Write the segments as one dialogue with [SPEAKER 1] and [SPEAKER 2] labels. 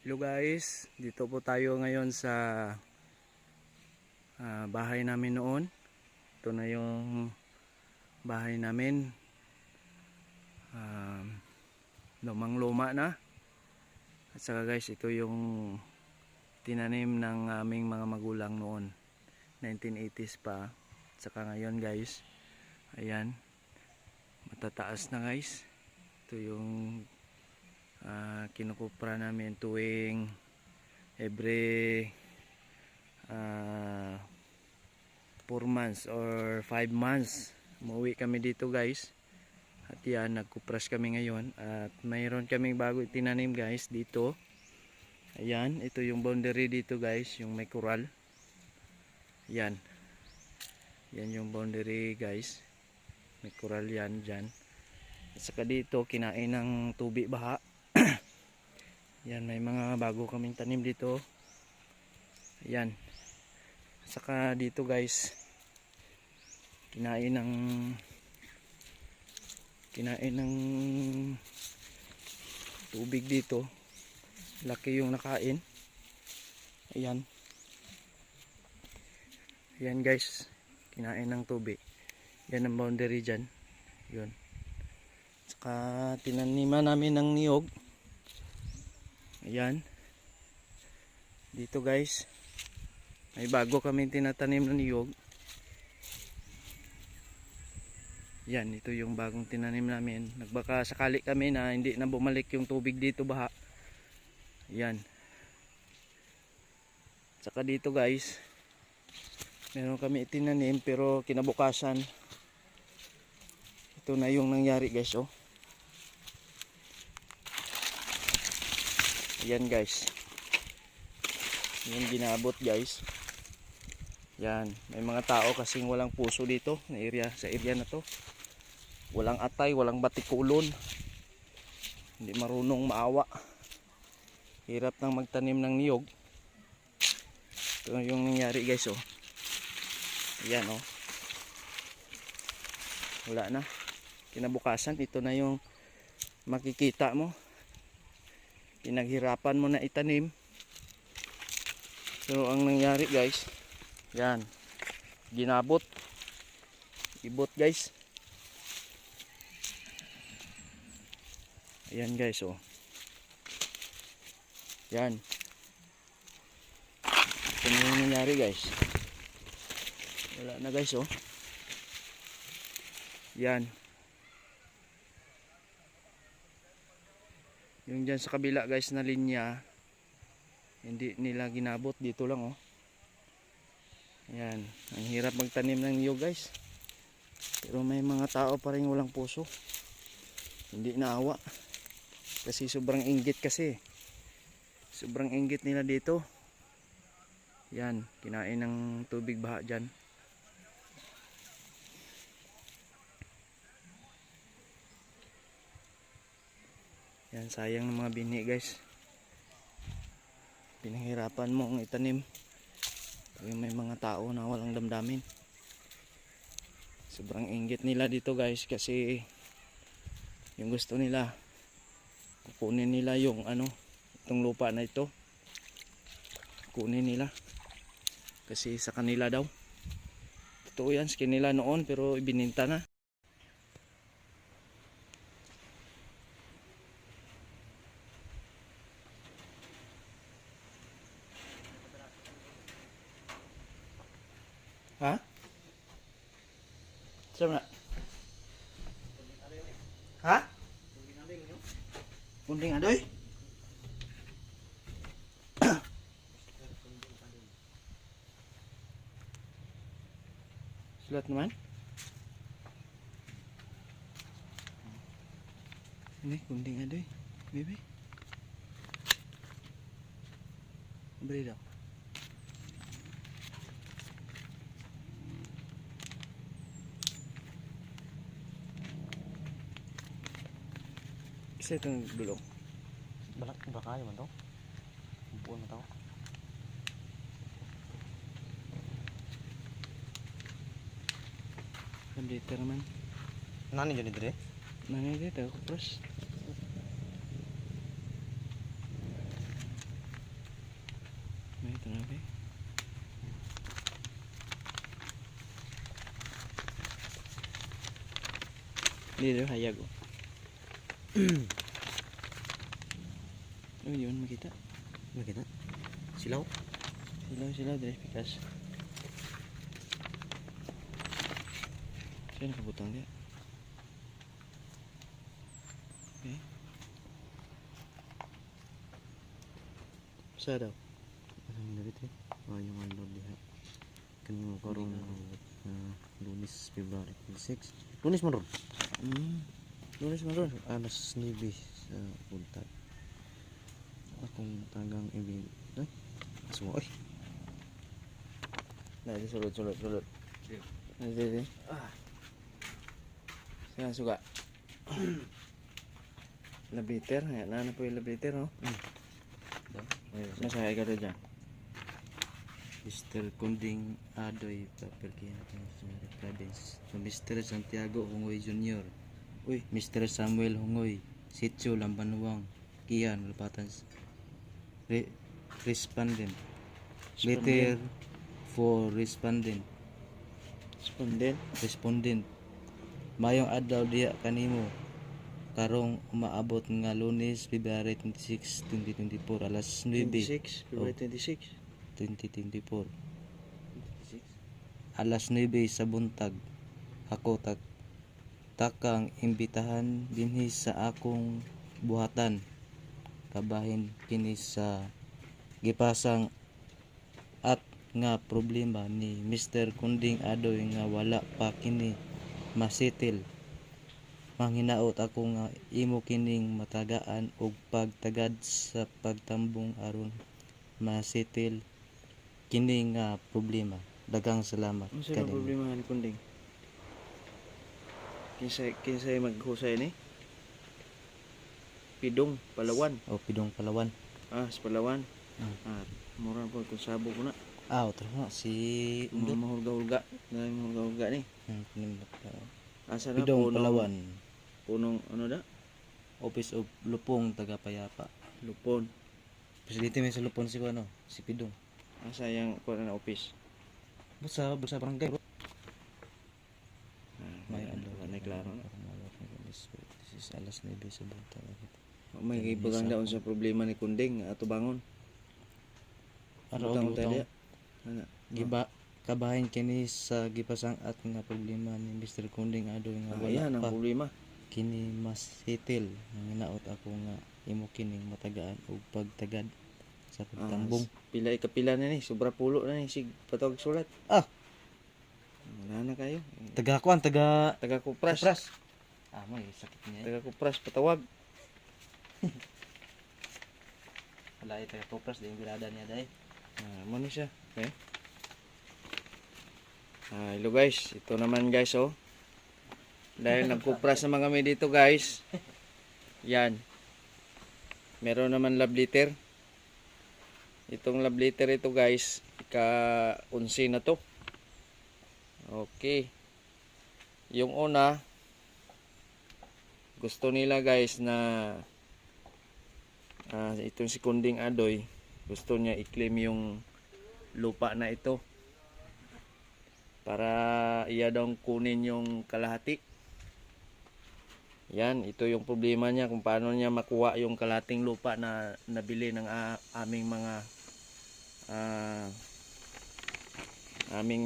[SPEAKER 1] Hello guys, dito po tayo ngayon sa bahay namin noon. Ito na yung bahay namin. Lumang-luma na. At saka guys, ito yung tinanim ng aming mga magulang noon. 1980s pa. At saka ngayon guys, ayan, matataas na guys. Ito yung kinukupra namin tuwing every 4 months or 5 months umuwi kami dito guys. At yan, nagkupras kami ngayon at mayroon kaming bago itinanim guys dito. Ayan, ito yung boundary dito guys, yung may coral. Yan, yan yung boundary guys, may coral yan dyan. At saka dito kinain ng tubig baha. Yan, may mga bago kaming tanim dito. Ayan. Saka dito guys, kinain ng tubig dito. Laki yung nakain. Ayan. Ayan guys, kinain ng tubig. Yan ang boundary dyan. Yun. Saka tinaniman namin ng niyog. Ayan. Dito guys, may bago kami tinatanim na niyog. Yan, ito yung bagong tinanim namin. Nagbaka sakali kami na hindi na bumalik yung tubig dito baha. Yan. Saka dito guys, meron kami itinanim pero kinabukasan ito na yung nangyari guys. Oh, yan guys, yung ginabot guys. Yan, may mga tao kasing walang puso dito na area, sa area na to. Walang atay, walang batikulon, hindi marunong maawa, hirap nang magtanim ng niyog. Ito yung nangyari guys. Oh, yan. Oh, wala na. Kinabukasan ito na yung makikita mo. Pinaghirapan mo na itanim. So ang nangyari guys, yan, ginabot, ibot guys. Ayan guys. Oh, yan, ito na yung nangyari guys. Wala na guys. Oh, yan. Yung dyan sa kabila guys na linya, hindi nila ginabot, dito lang. Oh, ayan, ang hirap magtanim ng niyog guys. Pero may mga tao pa rin walang puso, hindi naawa. Kasi sobrang inggit kasi. Sobrang inggit nila dito. Yan, kinain ng tubig baha dyan. Yan, sayang ng mga bini guys. Pinahirapan mo ang itanim. Pero may mga tao na walang damdamin. Sobrang inggit nila dito guys, kasi yung gusto nila, kukunin nila yung itong lupa na ito. Kunin nila. Kasi sa kanila daw. Totoo yan, sa kanila noon pero ibininta na. Ha? Sama na? Ha? Kunding adoy? Sulat naman? Ini kunding adoy, baby. Beri daw. Isa itong dulong.
[SPEAKER 2] Balak kayo man to. Buon mo to.
[SPEAKER 1] Liter man.
[SPEAKER 2] Nani dyan dire?
[SPEAKER 1] Nani dito, kupras. Grabe. Dito hayag oh. Oh, yun makita.
[SPEAKER 2] Makita? Silaw?
[SPEAKER 1] Silaw dres pikas. Siya nakabutang dia. Okay. Sa daw.
[SPEAKER 2] Ano yung nabit eh? Yung ano diha. Kanino karon Lunes, February 26. Lunes man ron.
[SPEAKER 1] Lunes man ron.
[SPEAKER 2] Alas 9 sa buntag. Akong tagang ibig. Ay, asumo. Ay,
[SPEAKER 1] Dali sulod. Dali. Saan suga? Labiter, na po yung labiter, no? Masaya ka doon dyan.
[SPEAKER 2] Mr. Kunding Adoy Papelkin Province. So, Mr. Santiago Hungoy Jr.
[SPEAKER 1] Uy,
[SPEAKER 2] Mr. Samuel Hungoy, Sitio Lambanuang, Kian, Malapatan. Respondent. Letter for respondent. Respondent. Mayong adlaw diha kanimo. Karong umaabot nga Lunes, February 26, 2024 alas 9.
[SPEAKER 1] 26, February 26.
[SPEAKER 2] 2024. Alas 9 sa buntag. Ako takang imbitahan dinhi sa akong buhatan. Kabahin kini sa gipasang at nga problema ni Mr. Kunding Adoy nga wala pa kini masitil. Manghinaot ako nga imo kining matagaan og pagtagad sa pagtambong aron masitil kini nga problema. Daghang salamat.
[SPEAKER 1] Ano sila problema ni Kunding? Kinsay maghusay ni? Pidong, Palawan.
[SPEAKER 2] O Pidong Palawan.
[SPEAKER 1] Sa Palawan. Mura po kung sabo ko na.
[SPEAKER 2] Utro na si
[SPEAKER 1] Mga mahulga-hulga. Dahil mahulga-hulga ni. Asa na
[SPEAKER 2] Pidong Palawan.
[SPEAKER 1] Punong ano da?
[SPEAKER 2] Office of Lupong Tagapayapa.
[SPEAKER 1] Lupon.
[SPEAKER 2] Presidente may sa Lupon si ano, si Pidong.
[SPEAKER 1] Asa yung kuha na office?
[SPEAKER 2] Busa barangay.
[SPEAKER 1] May klaro na.
[SPEAKER 2] This is alas 9 sa buntag.
[SPEAKER 1] May ibagang daon sa problema ni Kunding ato bangon.
[SPEAKER 2] Araw
[SPEAKER 1] tayo.
[SPEAKER 2] Giba kabahin kini sa gipasang at nga problema ni Mr. Kunding Adoy nga
[SPEAKER 1] Ayan ang
[SPEAKER 2] wala pa
[SPEAKER 1] problema.
[SPEAKER 2] kini mas hitil. Nanginaot ako nga imo kining matagaan og pagtagad sa pagtambong.
[SPEAKER 1] Pila ikapila na ni, sobra pulo na ni sig patawag sulat. Wala na kayo.
[SPEAKER 2] Taga
[SPEAKER 1] Kupras.
[SPEAKER 2] May sakit niya.
[SPEAKER 1] Taga Kupras patawag.
[SPEAKER 2] Wala ay taga Kupras din birada niya dai.
[SPEAKER 1] Mo ni siya. Okay. Hello guys, ito naman guys oh. Dahil nagkupras naman kami dito guys. Yan. Meron naman love letter. Itong love letter ito guys, ika-11 na to. Okay. Yung una, gusto nila guys na itong si Kunding Adoy, gusto niya i-claim yung lupa na ito para iya daw kunin yung kalahati. Yan, ito yung problema niya kung paano niya makuha yung kalahating lupa na nabili ng aming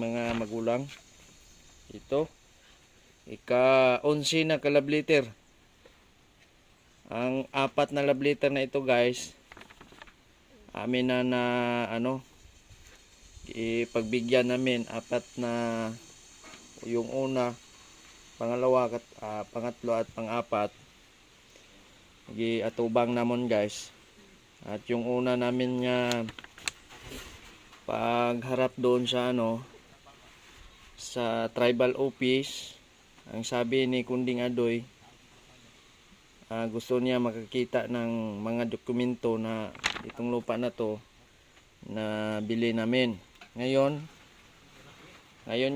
[SPEAKER 1] mga magulang. Ito ika-11 na ka-love letter. Ang 4 na love letter na ito guys, amin na ipagbigyan namin. 4 na yung una, pangalawa, pangatlo at pang-4 giatubang namon guys. At yung una namin nga pagharap doon sa sa tribal office, ang sabi ni Kunding Adoy, gusto niya makakita ng mga dokumento na itong lupa na to na bili namin. Ngayon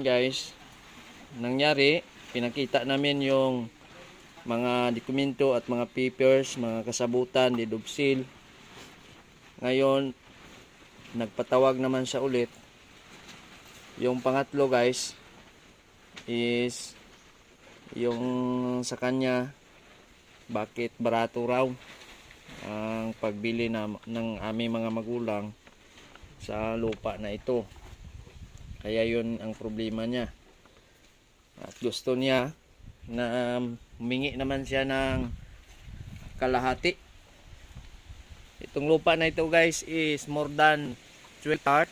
[SPEAKER 1] guys, nangyari, pinakita namin yung mga dokumento at mga papers, mga kasabutan, deed of sale. Ngayon, nagpatawag naman siya ulit. Yung pangatlo guys is yung sa kanya, bakit barato raw ang pagbili ng aming mga magulang sa lupa na ito. Kaya yun ang problema niya. At gusto niya na humingi naman siya ng kalahati. Itong lupa na ito guys is more than 12 hectares.